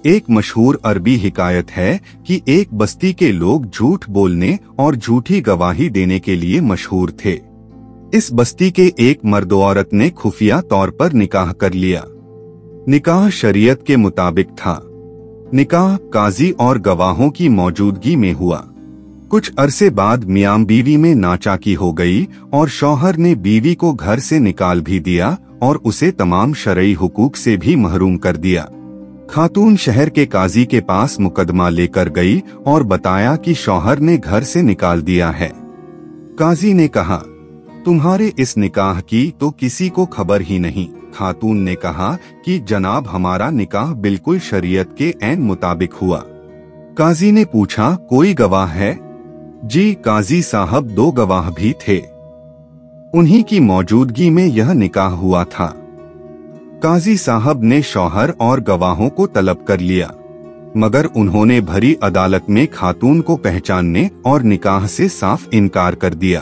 एक मशहूर अरबी हिकायत है कि एक बस्ती के लोग झूठ बोलने और झूठी गवाही देने के लिए मशहूर थे। इस बस्ती के एक मर्द औरत ने खुफिया तौर पर निकाह कर लिया। निकाह शरीयत के मुताबिक था। निकाह काजी और गवाहों की मौजूदगी में हुआ। कुछ अरसे बाद मियां बीवी में नाचाकी हो गई और शौहर ने बीवी को घर से निकाल भी दिया और उसे तमाम शरई हुकूक से भी महरूम कर दिया। खातून शहर के काजी के पास मुकदमा लेकर गई और बताया कि शौहर ने घर से निकाल दिया है। काजी ने कहा, तुम्हारे इस निकाह की तो किसी को खबर ही नहीं। खातून ने कहा कि जनाब, हमारा निकाह बिल्कुल शरीयत के ऐन मुताबिक हुआ। काजी ने पूछा, कोई गवाह है? जी काजी साहब, 2 गवाह भी थे। उन्हीं की मौजूदगी में यह निकाह हुआ था। काजी साहब ने शौहर और गवाहों को तलब कर लिया, मगर उन्होंने भरी अदालत में खातून को पहचानने और निकाह से साफ इनकार कर दिया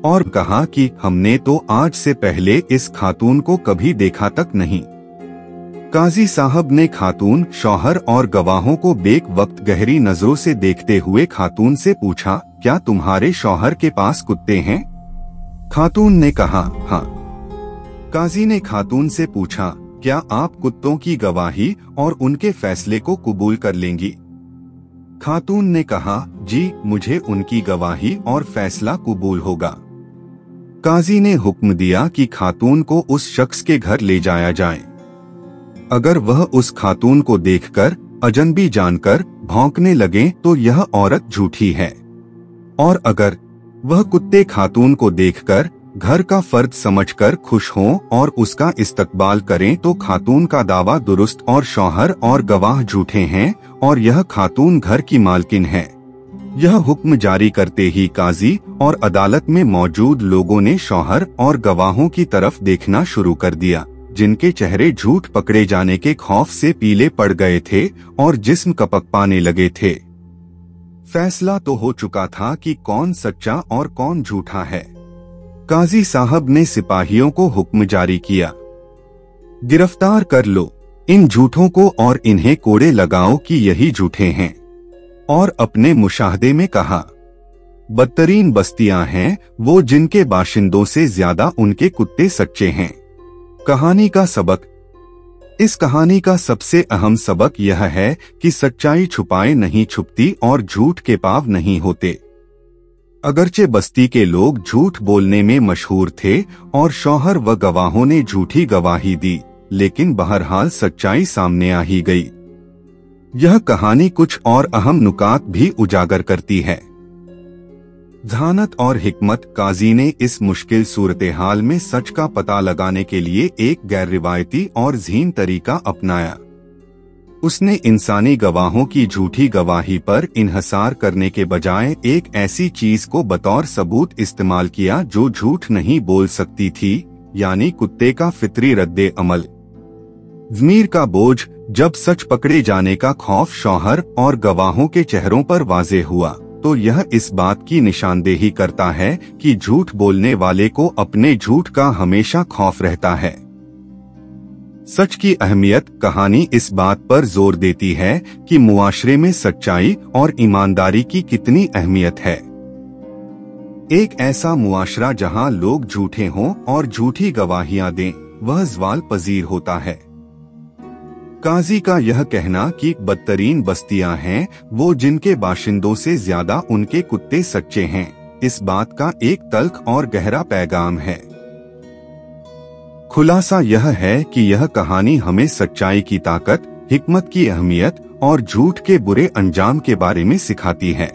और कहा कि हमने तो आज से पहले इस खातून को कभी देखा तक नहीं। काजी साहब ने खातून, शौहर और गवाहों को बेक वक्त गहरी नजरों से देखते हुए खातून से पूछा, क्या तुम्हारे शौहर के पास कुत्ते हैं? खातून ने कहा, हाँ। काजी ने खातून से पूछा, क्या आप कुत्तों की गवाही और उनके फैसले को कबूल कर लेंगी? खातून ने कहा, जी मुझे उनकी गवाही और फैसला कबूल होगा। काजी ने हुक्म दिया कि खातून को उस शख्स के घर ले जाया जाए। अगर वह उस खातून को देखकर अजनबी जानकर भौंकने लगे तो यह औरत झूठी है, और अगर वह कुत्ते खातून को देखकर घर का फर्द समझकर खुश हों और उसका इस्तकबाल करें तो खातून का दावा दुरुस्त और शौहर और गवाह झूठे हैं और यह खातून घर की मालकिन है। यह हुक्म जारी करते ही काजी और अदालत में मौजूद लोगों ने शौहर और गवाहों की तरफ देखना शुरू कर दिया, जिनके चेहरे झूठ पकड़े जाने के खौफ से पीले पड़ गए थे और जिस्म कपक पाने लगे थे। फैसला तो हो चुका था कि कौन सच्चा और कौन झूठा है। काजी साहब ने सिपाहियों को हुक्म जारी किया, गिरफ्तार कर लो इन झूठों को और इन्हें कोड़े लगाओ कि यही झूठे हैं। और अपने मुशाहदे में कहा, बदतरीन बस्तियां हैं वो जिनके बाशिंदों से ज्यादा उनके कुत्ते सच्चे हैं। कहानी का सबक। इस कहानी का सबसे अहम सबक यह है कि सच्चाई छुपाए नहीं छुपती और झूठ के पाव नहीं होते। अगरचे बस्ती के लोग झूठ बोलने में मशहूर थे और शौहर व गवाहों ने झूठी गवाही दी, लेकिन बहरहाल सच्चाई सामने आ ही गई। यह कहानी कुछ और अहम नुकात भी उजागर करती है। ज़हानत और हिकमत। काजी ने इस मुश्किल सूरत-ए-हाल में सच का पता लगाने के लिए एक गैर रिवायती और ज़हीन तरीका अपनाया। उसने इंसानी गवाहों की झूठी गवाही पर इन्हसार करने के बजाय एक ऐसी चीज को बतौर सबूत इस्तेमाल किया जो झूठ नहीं बोल सकती थी, यानी कुत्ते का फितरी रद्दे अमल। ज़मीर का बोझ। जब सच पकड़े जाने का खौफ शौहर और गवाहों के चेहरों पर वाज़े हुआ तो यह इस बात की निशानदेही करता है कि झूठ बोलने वाले को अपने झूठ का हमेशा खौफ रहता है। सच की अहमियत। कहानी इस बात पर जोर देती है कि मुआशरे में सच्चाई और ईमानदारी की कितनी अहमियत है। एक ऐसा मुआशरा जहां लोग झूठे हों और झूठी गवाहियां दें, वह ज़वाल पजीर होता है। काजी का यह कहना कि बदतरीन बस्तियां हैं वो जिनके बाशिंदों से ज्यादा उनके कुत्ते सच्चे हैं, इस बात का एक तल्ख और गहरा पैगाम है। खुलासा यह है कि यह कहानी हमें सच्चाई की ताकत, हिकमत की अहमियत और झूठ के बुरे अंजाम के बारे में सिखाती है।